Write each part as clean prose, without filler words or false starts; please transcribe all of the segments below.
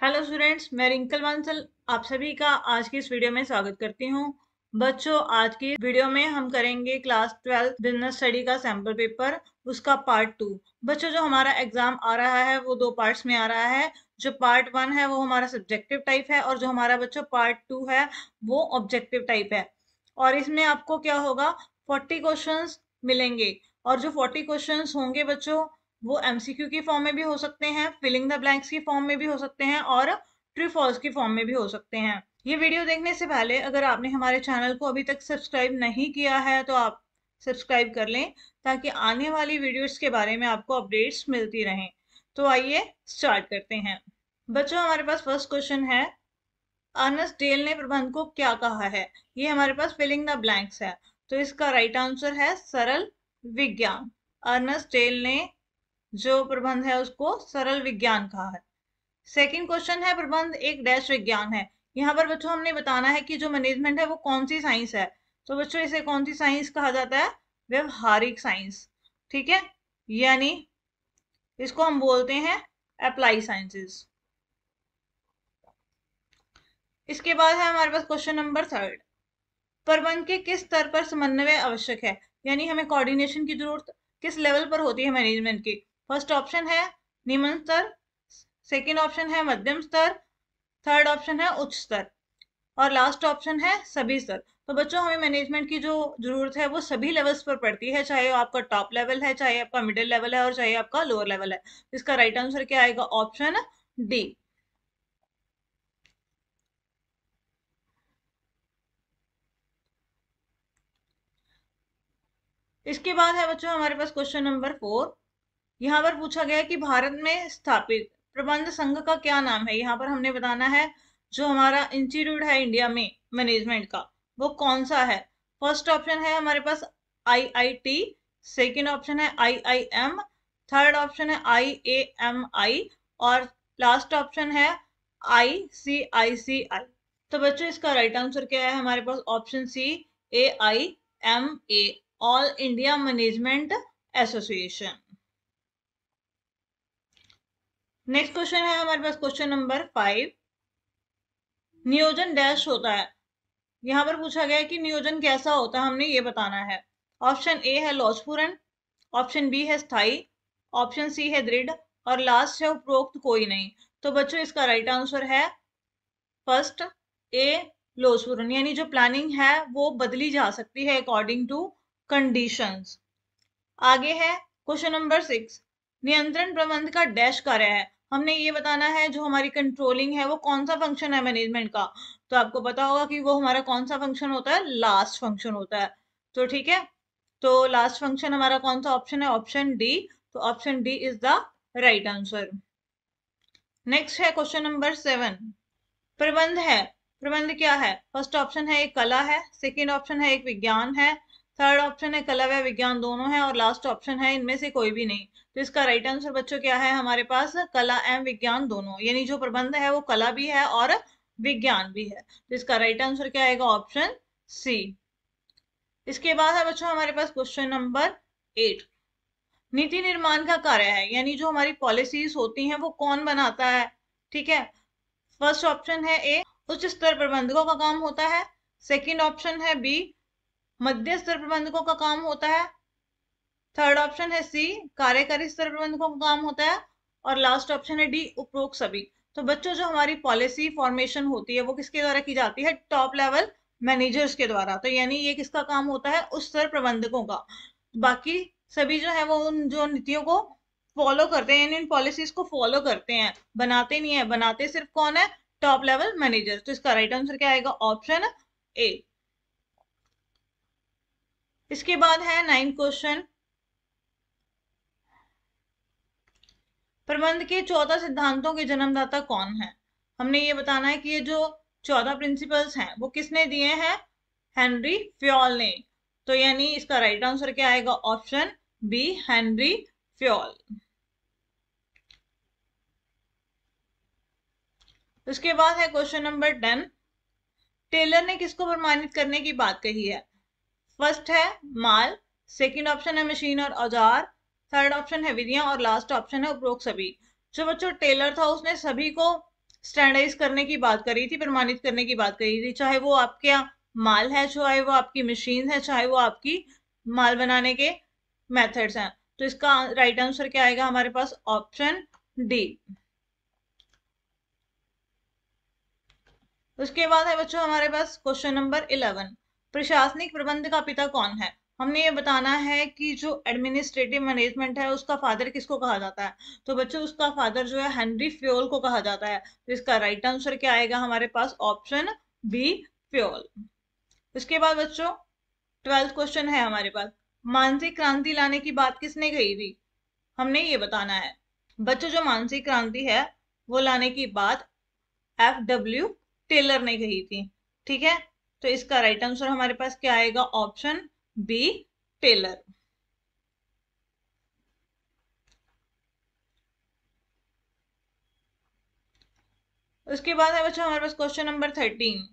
Hello students, मैं wrinkle Bansal आप सभी का आज की इस वीडियो में स्वागत करती हूँ। बच्चों, आज की वीडियो में हम करेंगे क्लास 12 बिजनेस स्टडी का सैम्पल पेपर, उसका पार्ट 2। बच्चों, जो हमारा एग्जाम आ रहा है वो दो पार्ट्स में आ रहा है। जो पार्ट 1 है वो हमारा सब्जेक्टिव टाइप है और जो हमारा बच्चों पार्ट 2 है वो ऑब्जेक्टिव टाइप है। और इसमें आपको क्या होगा, 40 क्वेश्चंस मिलेंगे। और जो 40 क्वेश्चंस होंगे बच्चों, वो एमसीक्यू की फॉर्म में भी हो सकते हैं, फिलिंग द ब्लैंक्स की फॉर्म में भी हो सकते हैं और ट्रू फॉल्स की फॉर्म में भी हो सकते हैं। ये वीडियो देखने से पहले अगर आपने हमारे चैनल को अभी तक सब्सक्राइब नहीं किया है तो आप सब्सक्राइब कर लें ताकि आने वाली वीडियोस के बारे में आपको अपडेट्स मिलती रहें। तो आइए स्टार्ट करते हैं। बच्चों, हमारे पास फर्स्ट क्वेश्चन है, अर्नेस्ट डेल ने प्रबंध को क्या कहा है। ये हमारे पास फिलिंग द ब्लैंक्स है, तो इसका राइट आंसर है सरल विज्ञान। अर्नेस्ट डेल ने जो प्रबंध है उसको सरल विज्ञान कहा है। सेकंड क्वेश्चन है, प्रबंध एक डैश विज्ञान है। यहाँ पर बच्चों हमने बताना है कि जो मैनेजमेंट है वो कौन सी साइंस है। तो बच्चों इसे कौन सी साइंस कहा जाता है, व्यवहारिक साइंस। ठीक है, यानी इसको हम बोलते हैं अप्लाई साइंसेस। इसके बाद है हमारे पास क्वेश्चन नंबर 3, प्रबंध के किस स्तर पर समन्वय आवश्यक है, यानी हमें कोऑर्डिनेशन की जरूरत किस लेवल पर होती है मैनेजमेंट की। फर्स्ट ऑप्शन है निम्न स्तर, सेकंड ऑप्शन है मध्यम स्तर, थर्ड ऑप्शन है उच्च स्तर और लास्ट ऑप्शन है सभी स्तर। तो बच्चों, हमें मैनेजमेंट की जो जरूरत है वो सभी लेवल्स पर पड़ती है, चाहे आपका टॉप लेवल है, चाहे आपका मिडिल लेवल है और चाहे आपका लोअर लेवल है। इसका राइट आंसर क्या आएगा, ऑप्शन डी। इसके बाद है बच्चों हमारे पास क्वेश्चन नंबर 4। यहाँ पर पूछा गया है कि भारत में स्थापित प्रबंध संघ का क्या नाम है। यहाँ पर हमने बताना है जो हमारा इंस्टीट्यूट है इंडिया में मैनेजमेंट का वो कौन सा है। फर्स्ट ऑप्शन है हमारे पास आईआईटी, सेकंड ऑप्शन है आईआईएम, थर्ड ऑप्शन है आईएएमआई और लास्ट ऑप्शन है आईसीआईसीआई। तो बच्चों इसका राइट आंसर क्या है, हमारे पास option C AIMA, all India management association. Next question है हमारे पास क्वेश्चन नंबर 5, नियोजन डैश होता है। यहाँ पर पूछा गया है कि नियोजन कैसा होता है, हमने ये बताना है। ऑप्शन ए है लॉसपूर्ण, ऑप्शन बी है स्थाई, ऑप्शन सी है दृढ़ और लास्ट है उपरोक्त कोई नहीं। तो बच्चों इसका राइट आंसर है फर्स्ट ए, लॉसपूर्ण, यानी जो प्लानिंग है वो बदली जा सकती है अकॉर्डिंग टू कंडीशंस। आगे है क्वेश्चन नंबर 6, नियंत्रण प्रबंध का डैश कार्य है। हमने ये बताना है जो हमारी कंट्रोलिंग है वो कौन सा फंक्शन है मैनेजमेंट का। तो आपको पता होगा कि वो हमारा कौन सा फंक्शन होता है, लास्ट फंक्शन होता है। तो ठीक है, तो लास्ट फंक्शन हमारा कौन सा ऑप्शन है, ऑप्शन डी। तो option D is the right answer. Next है क्वेश्चन नंबर 7, प्रबंध है, प्रबंध क्या है। फर्स्ट ऑप्शन है एक कला है, सेकंड ऑप्शन है एक विज्ञान है, थर्ड ऑप्शन है कला व विज्ञान दोनों है और लास्ट ऑप्शन है इनमें से कोई भी नहीं। तो इसका राइट आंसर बच्चों क्या है, हमारे पास कला एवं विज्ञान दोनों, यानी जो प्रबंध है वो कला भी है और विज्ञान भी है। तो इसका राइट आंसर क्या आएगा, ऑप्शन सी। इसके बाद है बच्चों हमारे पास क्वेश्चन नंबर 8, नीति निर्माण का कार्य है, यानी जो हमारी पॉलिसीज होती हैं वो कौन बनाता है। ठीक है, फर्स्ट ऑप्शन है ए, उच्च स्तर प्रबंधकों का काम होता है, सेकंड ऑप्शन है बी, मध्य स्तर प्रबंधकों का काम होता है, थर्ड ऑप्शन है सी, कार्यकारी स्तर प्रबंधकों का काम होता है और लास्ट ऑप्शन है डी, उपरोक्त सभी। तो बच्चों जो हमारी पॉलिसी फॉर्मेशन होती है वो किसके द्वारा की जाती है, टॉप लेवल मैनेजर्स के द्वारा। तो यानी ये किसका काम होता है, उच्च स्तर प्रबंधकों का। बाकी सभी जो है वो उन जो नीतियों को फॉलो करते हैं, यानी इन पॉलिसीज को फॉलो करते हैं, बनाते नहीं है। बनाते सिर्फ कौन है, टॉप लेवल मैनेजर। तो इसका राइट आंसर क्या आएगा, ऑप्शन ए। इसके बाद है 9 क्वेश्चन, प्रबंध के 14 सिद्धांतों के जन्मदाता कौन है। हमने ये बताना है कि ये जो 14 प्रिंसिपल्स हैं वो किसने दिए हैं, हेनरी फ्योल ने। तो यानी इसका राइट आंसर क्या आएगा, ऑप्शन बी, हेनरी फ्योल। उसके बाद है क्वेश्चन नंबर 10, टेलर ने किसको प्रमाणित करने की बात कही है। फर्स्ट है माल, सेकंड ऑप्शन है मशीन और औजार, थर्ड ऑप्शन है विधियां और लास्ट ऑप्शन है उपरोक्त सभी। जो बच्चों टेलर था उसने सभी को स्टैंडर्डाइज करने की बात करी थी, प्रमाणित करने की बात करी थी, चाहे वो आपके यहाँ माल है, चाहे वो आपकी मशीन है, चाहे वो आपकी माल बनाने के मेथड्स हैं। तो इसका राइट आंसर क्या आएगा हमारे पास? Option D. उसके बाद है बच्चों हमारे पास क्वेश्चन नंबर 11, प्रशासनिक प्रबंध का पिता कौन है? हमने ये बताना है कि जो एडमिनिस्ट्रेटिव मैनेजमेंट है उसका फादर किसको कहा जाता है? तो बच्चों उसका फादर जो है हेनरी फ्योल को कहा जाता है। तो इसका राइट आंसर क्या आएगा हमारे पास? Option B, Fayol. उसके बाद बच्चों 12th क्वेश्चन है हमारे पास, मानसिक क्रांति लाने की बात किसने कही थी? हमने ये बताना है। बच्चों जो मानसिक क्रांति है वो लाने की बात FW टेलर ने कही थी। ठीक है, तो इसका राइट आंसर हमारे पास क्या आएगा? Option B, Taylor. उसके बाद है बच्चों हमारे पास क्वेश्चन नंबर 13,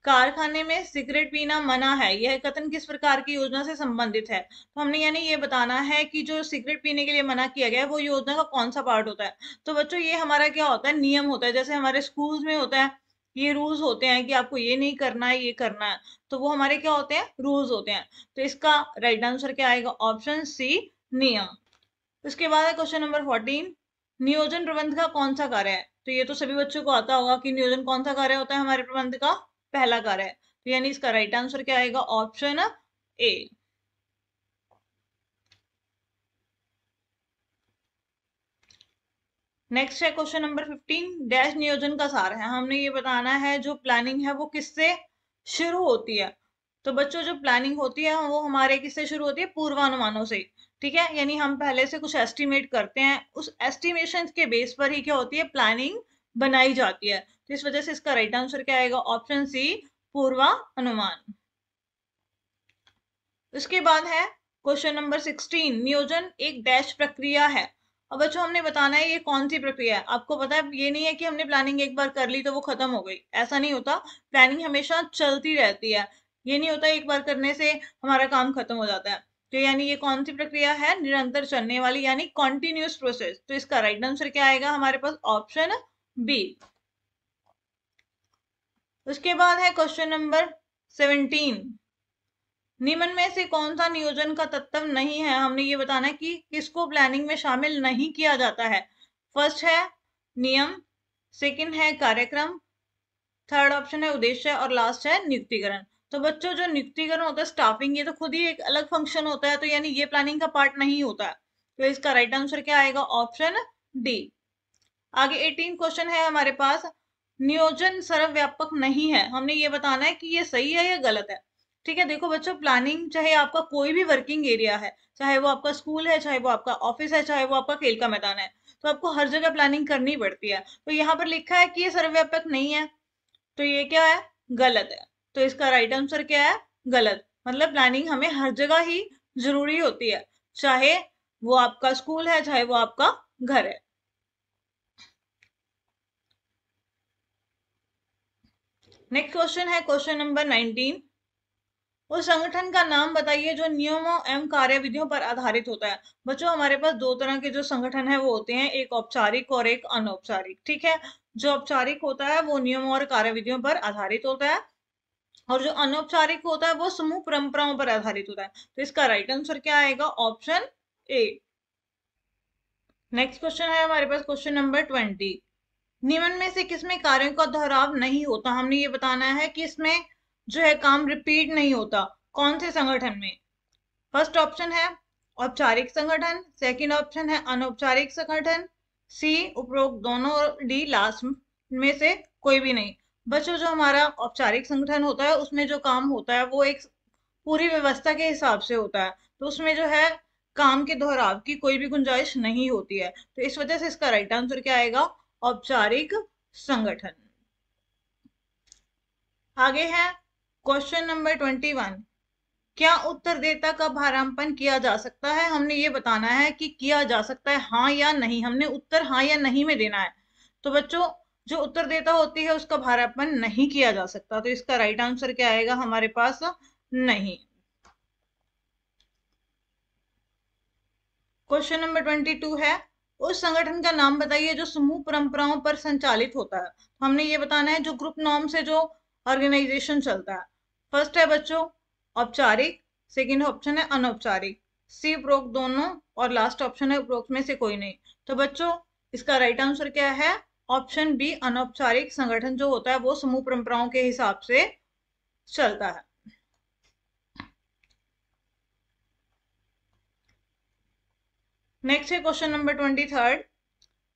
कारखाने में सिगरेट पीना मना है, यह कथन किस प्रकार की योजना से संबंधित है? तो हमने यानी ये बताना है कि जो सिगरेट पीने के लिए मना किया गया है वो योजना का कौन सा पार्ट होता है। तो बच्चों ये हमारा क्या होता है? नियम होता है, जैसे हमारे स्कूल्स में होता है, ये रूल्स होते हैं कि आपको ये नहीं करना है, ये करना है। तो वो हमारे क्या होते हैं? रूल्स होते हैं। तो इसका राइट आंसर क्या आएगा? ऑप्शन सी, नियम। उसके बाद है क्वेश्चन नंबर 14, नियोजन प्रबंध का कौन सा कार्य है? तो ये तो सभी बच्चों को आता होगा कि नियोजन कौन सा कार्य होता है हमारे प्रबंध का? पहला कार्य है। तो यानी इसका राइट आंसर क्या आएगा? Option A. नेक्स्ट है क्वेश्चन नंबर 15, डैश नियोजन का सार है। हमने ये बताना है जो प्लानिंग है वो किससे शुरू होती है? तो बच्चों जो प्लानिंग होती है वो हमारे किससे शुरू होती है? पूर्वानुमानों से। ठीक है, यानी हम पहले से कुछ एस्टिमेट करते हैं, उस एस्टिमेशन के बेस पर ही क्या होती है? प्लानिंग बनाई जाती है। तो इस वजह से इसका राइट आंसर क्या आएगा? ऑप्शन सी, पूर्वानुमान। उसके बाद है क्वेश्चन नंबर 16, नियोजन एक डैश प्रक्रिया है। अब बच्चों हमने बताना है ये कौन सी प्रक्रिया है। आपको पता है ये नहीं है कि हमने प्लानिंग एक बार कर ली तो वो खत्म हो गई, ऐसा नहीं होता। प्लानिंग हमेशा चलती रहती है, ये नहीं होता एक बार करने से हमारा काम खत्म हो जाता है। तो यानी ये कौन सी प्रक्रिया है? निरंतर चलने वाली, यानी कॉन्टिन्यूस प्रोसेस। तो इसका राइट आंसर क्या आएगा हमारे पास? Option B. उसके बाद है क्वेश्चन नंबर 17, निम्न में से कौन सा नियोजन का तत्व नहीं है? हमने ये बताना है कि किसको प्लानिंग में शामिल नहीं किया जाता है। फर्स्ट है नियम, सेकंड है कार्यक्रम, थर्ड ऑप्शन है उद्देश्य, और लास्ट है नियुक्तिकरण। तो बच्चों जो नियुक्तिकरण होता है, स्टाफिंग, ये तो खुद ही एक अलग फंक्शन होता है, तो यानी ये प्लानिंग का पार्ट नहीं होता है। तो इसका राइट आंसर क्या आएगा? Option D. आगे 18 क्वेश्चन है हमारे पास, नियोजन सर्वव्यापक नहीं है। हमने ये बताना है कि ये सही है या गलत है। ठीक है, देखो बच्चों प्लानिंग चाहे आपका कोई भी वर्किंग एरिया है, चाहे वो आपका स्कूल है, चाहे वो आपका ऑफिस है, चाहे वो आपका खेल का मैदान है, तो आपको हर जगह प्लानिंग करनी पड़ती है। तो यहाँ पर लिखा है कि ये सर्वव्यापक नहीं है, तो ये क्या है? गलत है। तो इसका राइट आंसर क्या है? गलत। मतलब प्लानिंग हमें हर जगह ही जरूरी होती है, चाहे वो आपका स्कूल है, चाहे वो आपका घर है। नेक्स्ट क्वेश्चन है क्वेश्चन नंबर 19, उस संगठन का नाम बताइए जो नियमों एवं कार्यविधियों पर आधारित होता है। बच्चों हमारे पास दो तरह के जो संगठन है वो होते हैं, एक औपचारिक और एक अनौपचारिक। ठीक है, जो औपचारिक होता है वो नियमों और कार्यविधियों पर आधारित होता है, और जो अनौपचारिक होता है वो समूह परंपराओं पर आधारित होता है। तो इसका राइट आंसर क्या आएगा? Option A. नेक्स्ट क्वेश्चन है हमारे पास क्वेश्चन नंबर 20, निम्न में से किसमें कार्यों का दोहराव नहीं होता? हमने ये बताना है कि इसमें जो है काम रिपीट नहीं होता, कौन से संगठन में? फर्स्ट ऑप्शन है औपचारिक संगठन, सेकंड ऑप्शन है अनौपचारिक संगठन, सी उपरोक्त दोनों, और डी लास्ट में से कोई भी नहीं। बच्चों जो हमारा औपचारिक संगठन होता है उसमें जो काम होता है वो एक पूरी व्यवस्था के हिसाब से होता है, तो उसमें जो है काम के दोहराव की कोई भी गुंजाइश नहीं होती है। तो इस वजह से इसका राइट आंसर क्या आएगा? औपचारिक संगठन। आगे है क्वेश्चन नंबर 21, क्या उत्तरदाता का भारांकन किया जा सकता है? हमने ये बताना है कि किया जा सकता है हाँ या नहीं, हमने उत्तर हाँ या नहीं में देना है। तो बच्चों जो उत्तरदाता होती है उसका भारांकन नहीं किया जा सकता, तो इसका राइट आंसर क्या आएगा हमारे पास? नहीं। क्वेश्चन नंबर 22 है, उस संगठन का नाम बताइए जो समूह परंपराओं पर संचालित होता है। तो हमने ये बताना है जो ग्रुप नॉर्म से जो ऑर्गेनाइजेशन चलता है। फर्स्ट है बच्चों औपचारिक, सेकंड ऑप्शन है अनौपचारिक, सी उपरोक्त दोनों, और लास्ट ऑप्शन है उपरोक्त में से कोई नहीं। तो बच्चों इसका राइट आंसर क्या है? ऑप्शन बी, अनौपचारिक संगठन जो होता है वो समूह परंपराओं के हिसाब से चलता है। नेक्स्ट है क्वेश्चन नंबर 23।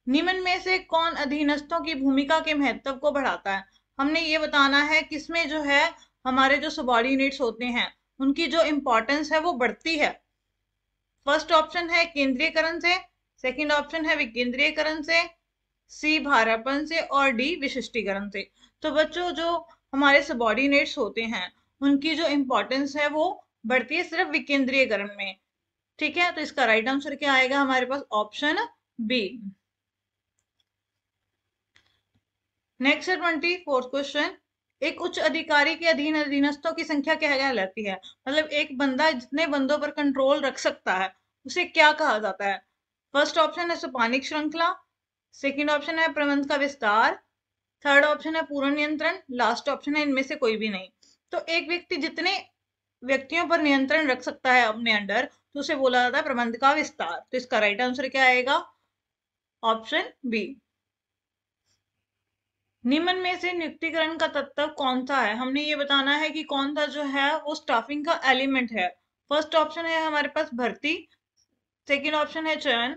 निम्न में से कौन अधीनस्थों की भूमिका के महत्व को बढ़ाता है? हमने ये बताना है किसमें जो है हमारे जो सबॉर्डिनेट्स होते हैं उनकी जो इंपॉर्टेंस है वो बढ़ती है। फर्स्ट ऑप्शन है केंद्रीयकरण से, सेकंड ऑप्शन है विकेंद्रीयकरण से, सी भारापन से, और डी विशिष्टीकरण से। तो बच्चों जो हमारे सबॉर्डिनेट्स होते हैं उनकी जो इंपॉर्टेंस है वो बढ़ती है सिर्फ विकेंद्रीयकरण में। ठीक है, तो इसका राइट आंसर क्या आएगा हमारे पास? Option B. नेक्स्ट है 24th क्वेश्चन। एक उच्च अधिकारी के अधीन अधीनस्थों की संख्या क्या कहलाती है? मतलब एक बंदा जितने बंदों पर कंट्रोल रख सकता है उसे क्या कहा जाता है? फर्स्ट ऑप्शन है सोपानिक श्रृंखला, सेकंड ऑप्शन है प्रबंध का विस्तार, थर्ड ऑप्शन है पूर्ण नियंत्रण, लास्ट ऑप्शन है इनमें से कोई भी नहीं। तो एक व्यक्ति जितने व्यक्तियों पर नियंत्रण रख सकता है अपने अंडर तो उसे बोला जाता है प्रबंध का विस्तार। तो इसका राइट आंसर क्या आएगा? Option B. निम्न में से नियुक्तिकरण का तत्व कौन सा है? हमने ये बताना है कि कौन सा जो है वो स्टाफिंग का एलिमेंट है। फर्स्ट ऑप्शन है हमारे पास भर्ती, सेकंड ऑप्शन है चयन,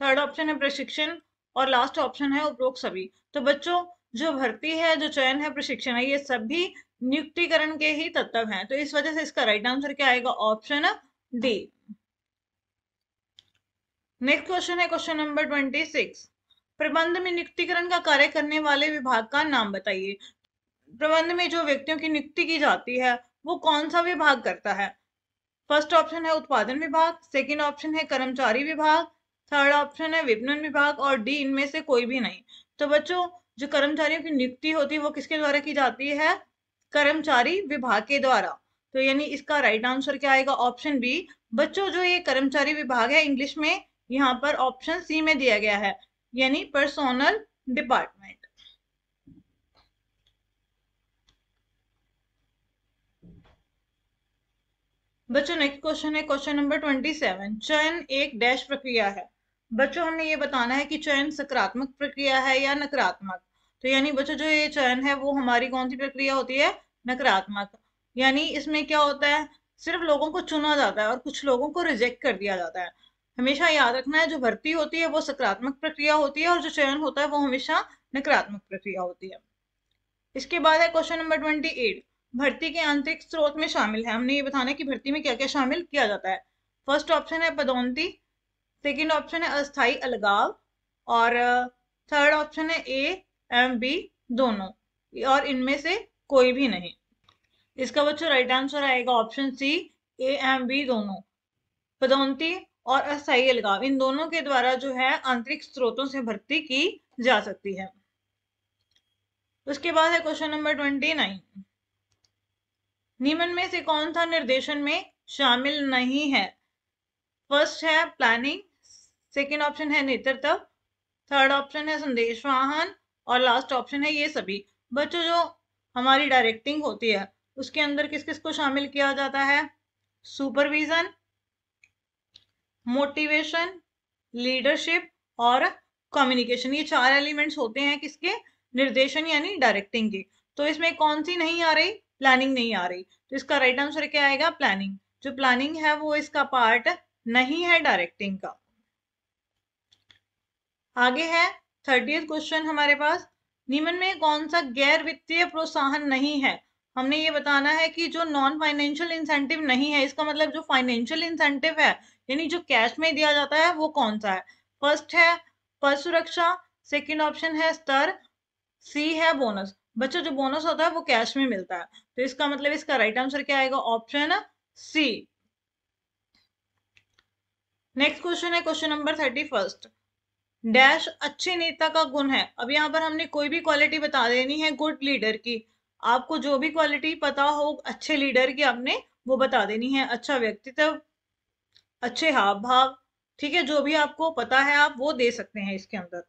थर्ड ऑप्शन है प्रशिक्षण, और लास्ट ऑप्शन है उपरोक्त सभी। तो बच्चों जो भर्ती है, जो चयन है, प्रशिक्षण है, ये सभी नियुक्तिकरण के ही तत्व हैं। तो इस वजह से इसका राइट आंसर क्या आएगा? Option D. नेक्स्ट क्वेश्चन है क्वेश्चन नंबर 26। प्रबंध में नियुक्तिकरण का कार्य करने वाले विभाग का नाम बताइए। प्रबंध में जो व्यक्तियों की नियुक्ति की जाती है वो कौन सा विभाग करता है? फर्स्ट ऑप्शन है उत्पादन विभाग, सेकंड ऑप्शन है कर्मचारी विभाग, थर्ड ऑप्शन है विपणन विभाग, और डी इनमें से कोई भी नहीं। तो बच्चों जो कर्मचारियों की नियुक्ति होती है वो किसके द्वारा की जाती है? कर्मचारी विभाग के द्वारा। तो यानी इसका राइट आंसर क्या आएगा? Option B. बच्चों जो ये कर्मचारी विभाग है इंग्लिश में यहाँ पर ऑप्शन सी में दिया गया है, यानी पर्सोनल डिपार्टमेंट। बच्चों नेक्स्ट क्वेश्चन है क्वेश्चन नंबर 27। चयन एक डैश प्रक्रिया है। बच्चों हमने ये बताना है कि चयन सकारात्मक प्रक्रिया है या नकारात्मक। तो यानी बच्चों जो ये चयन है वो हमारी कौन सी प्रक्रिया होती है? नकारात्मक। यानी इसमें क्या होता है? सिर्फ लोगों को चुना जाता है और कुछ लोगों को रिजेक्ट कर दिया जाता है। हमेशा याद रखना है जो भर्ती होती है वो सकारात्मक प्रक्रिया होती है और जो चयन होता है वो हमेशा नकारात्मक प्रक्रिया होती है। इसके बाद है क्वेश्चन नंबर 28। भर्ती के आंतरिक स्रोत में शामिल है। हमने ये बताना है कि भर्ती में क्या क्या शामिल किया जाता है। फर्स्ट ऑप्शन है पदोन्नति, सेकंड ऑप्शन है अस्थाई अलगाव, और थर्ड ऑप्शन है ए एम बी दोनों, और इनमें से कोई भी नहीं। इसका बच्चों राइट आंसर आएगा option C, A and B दोनों। पदोन्नति और अस्थाई अलगाव इन दोनों के द्वारा जो है आंतरिक स्रोतों से भर्ती की जा सकती है। उसके बाद है क्वेश्चन नंबर 29। निम्न में से कौन सा निर्देशन में शामिल नहीं है? फर्स्ट है प्लानिंग, सेकंड ऑप्शन है नेतृत्व, थर्ड ऑप्शन है संदेशवाहन, और लास्ट ऑप्शन है ये सभी। बच्चों जो हमारी डायरेक्टिंग होती है उसके अंदर किस किस को शामिल किया जाता है? सुपरविजन, मोटिवेशन, लीडरशिप और कम्युनिकेशन। ये चार एलिमेंट्स होते हैं किसके? निर्देशन यानी डायरेक्टिंग के। तो इसमें कौन सी नहीं आ रही? प्लानिंग नहीं आ रही। तो इसका राइट आंसर क्या आएगा? प्लानिंग। जो प्लानिंग है वो इसका पार्ट नहीं है डायरेक्टिंग का। आगे है 30th क्वेश्चन हमारे पास। निम्न में कौन सा गैर वित्तीय प्रोत्साहन नहीं है? हमने ये बताना है कि जो नॉन फाइनेंशियल इंसेंटिव नहीं है, इसका मतलब जो फाइनेंशियल इंसेंटिव है यानी जो कैश में दिया जाता है वो कौन सा है? फर्स्ट है पद सुरक्षा, सेकंड ऑप्शन है स्तर, सी है बोनस। बच्चों जो बोनस होता है वो कैश में मिलता है। तो इसका मतलब इसका राइट आंसर क्या आएगा? Option C. नेक्स्ट क्वेश्चन है क्वेश्चन नंबर 31। डैश अच्छे नेता का गुण है। अब यहाँ पर हमने कोई भी क्वालिटी बता देनी है गुड लीडर की। आपको जो भी क्वालिटी पता हो अच्छे लीडर की आपने वो बता देनी है। अच्छा व्यक्तित्व, अच्छे हाव भाव, ठीक है, जो भी आपको पता है आप वो दे सकते हैं इसके अंदर।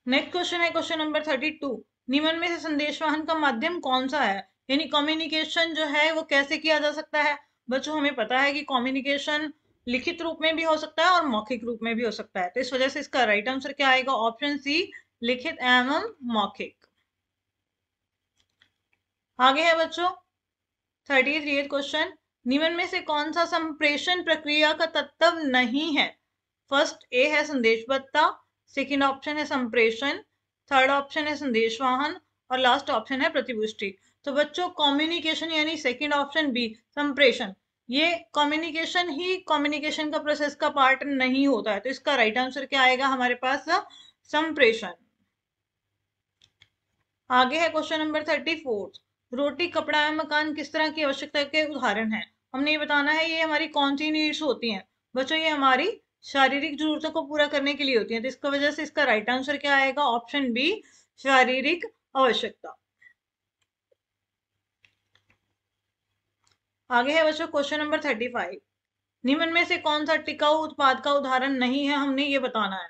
नेक्स्ट क्वेश्चन है क्वेश्चन नंबर 32। निम्न में से संदेशवहन का माध्यम कौन सा है, यानी कम्युनिकेशन जो है वो कैसे किया जा सकता है। बच्चों हमें पता है कि कम्युनिकेशन लिखित रूप में भी हो सकता है और मौखिक रूप में भी हो सकता है, तो इस वजह से इसका राइट आंसर क्या आएगा, ऑप्शन सी, लिखित एवं मौखिक। आगे है बच्चों 33 क्वेश्चन। निम्न में से कौन सा संप्रेषण प्रक्रिया का तत्व नहीं है। फर्स्ट ए है संदेशबद्धता, सेकंड ऑप्शन है संप्रेषण, थर्ड ऑप्शन है संदेशवाहन और लास्ट ऑप्शन है प्रतिपुष्टि। तो बच्चों कम्युनिकेशन यानी सेकंड ऑप्शन बी संप्रेषण, ये कम्युनिकेशन ही कम्युनिकेशन का प्रोसेस का पार्ट नहीं होता है, तो इसका राइट आंसर क्या आएगा हमारे पास, संप्रेषण। आगे है क्वेश्चन नंबर 34। रोटी, कपड़ा एवं मकान किस तरह की आवश्यकता के उदाहरण हैं। हमने ये बताना है ये हमारी कौन सी नीड्स होती हैं। बच्चों ये हमारी शारीरिक जरूरतों को पूरा करने के लिए होती है, तो इसका वजह से इसका राइट आंसर क्या आएगा, ऑप्शन बी, शारीरिक आवश्यकता। आगे है बच्चों क्वेश्चन नंबर 35। निम्न में से कौन सा टिकाऊ उत्पाद का उदाहरण नहीं है, हमने ये बताना है।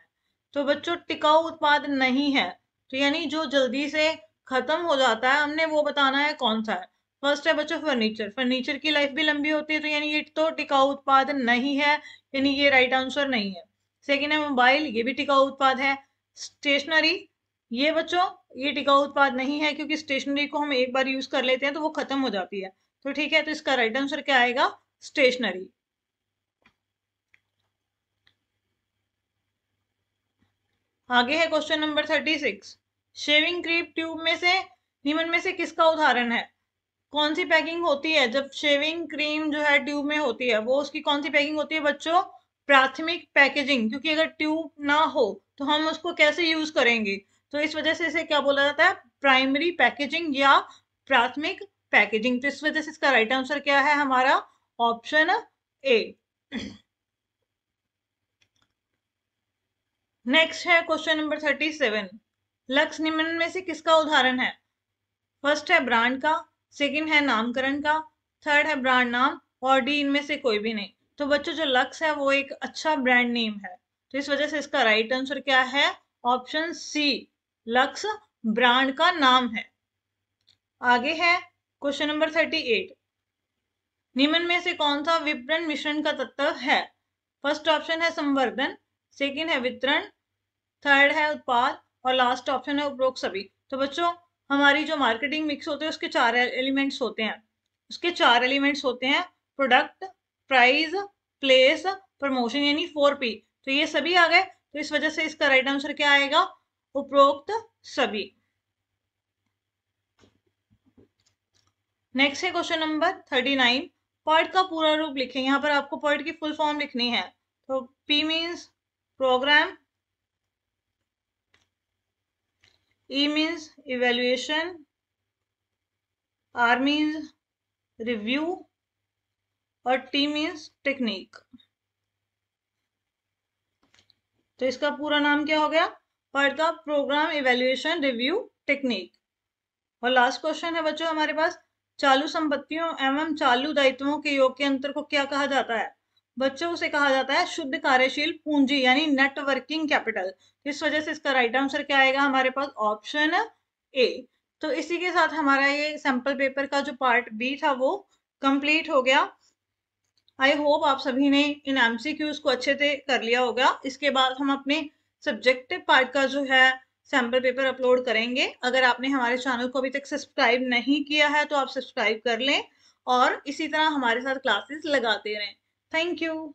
तो बच्चों टिकाऊ उत्पाद नहीं है तो यानी जो जल्दी से खत्म हो जाता है, हमने वो बताना है कौन सा है। फर्स्ट है बच्चों फर्नीचर, फर्नीचर की लाइफ भी लंबी होती है, तो यानी ये तो टिकाऊ उत्पाद नहीं है, यानी ये राइट आंसर नहीं है। सेकेंड है मोबाइल, ये भी टिकाऊ उत्पाद है। स्टेशनरी, ये बच्चों ये टिकाऊ उत्पाद नहीं है, क्योंकि स्टेशनरी को हम एक बार यूज कर लेते हैं तो वो खत्म हो जाती है। तो ठीक है, तो इसका राइट आंसर क्या आएगा, स्टेशनरी। आगे है question number 36। Shaving cream tube में से निम्न में से किसका उदाहरण है। कौन सी पैकिंग होती है जब शेविंग क्रीम जो है ट्यूब में होती है, वो उसकी कौन सी पैकिंग होती है बच्चों, प्राथमिक पैकेजिंग, क्योंकि अगर ट्यूब ना हो तो हम उसको कैसे यूज करेंगे, तो इस वजह से इसे क्या बोला जाता है, प्राइमरी पैकेजिंग या प्राथमिक पैकेजिंग। तो इस वजह से इसका राइट आंसर क्या है हमारा, ऑप्शन ए। नेक्स्ट है क्वेश्चन नंबर 37। लक्स निम्न में से किसका उदाहरण है। फर्स्ट है ब्रांड का, सेकंड है नामकरण का, थर्ड है ब्रांड नाम और डी इनमें से कोई भी नहीं। तो बच्चों जो लक्स है वो एक अच्छा ब्रांड नेम है, तो इस वजह से इसका राइट आंसर क्या है, ऑप्शन सी, लक्स ब्रांड का नाम है। आगे है क्वेश्चन नंबर 38। निम्न में से कौन सा विपणन मिश्रण का तत्व है। फर्स्ट ऑप्शन है संवर्धन, सेकंड है वितरण, थर्ड है उत्पाद और लास्ट ऑप्शन है उपरोक्त सभी। तो बच्चों हमारी जो मार्केटिंग मिक्स होते हैं उसके चार एलिमेंट्स होते हैं, प्रोडक्ट, प्राइस, प्लेस, प्रमोशन, यानी 4P। तो ये सभी आ गए, तो इस वजह से इसका राइट आंसर क्या आएगा, उपरोक्त सभी। नेक्स्ट है क्वेश्चन नंबर 39। पर्ट का पूरा रूप लिखें, यहाँ पर आपको पर्ट की फुल फॉर्म लिखनी है। तो P means programme, E means evaluation, R means review और T means technique। तो इसका पूरा नाम क्या हो गया, पर्ट का प्रोग्राम, इवेल्युएशन, रिव्यू, टेक्निक। और लास्ट क्वेश्चन है बच्चों हमारे पास, चालू संपत्तियों एवं चालू दायित्वों के योग के अंतर को क्या कहा जाता है। बच्चों उसे कहा जाता है शुद्ध कार्यशील पूंजी यानी नेट वर्किंग कैपिटल। इस वजह से इसका राइट आंसर क्या आएगा हमारे पास, ऑप्शन ए। तो इसी के साथ हमारा ये सैंपल पेपर का जो पार्ट बी था वो कंप्लीट हो गया। आई होप आप सभी ने इन एमसीक्यूज को अच्छे से कर लिया होगा। इसके बाद हम अपने सब्जेक्टिव पार्ट का जो है सैंपल पेपर अपलोड करेंगे। अगर आपने हमारे चैनल को अभी तक सब्सक्राइब नहीं किया है तो आप सब्सक्राइब कर लें और इसी तरह हमारे साथ क्लासेस लगाते रहें। Thank you.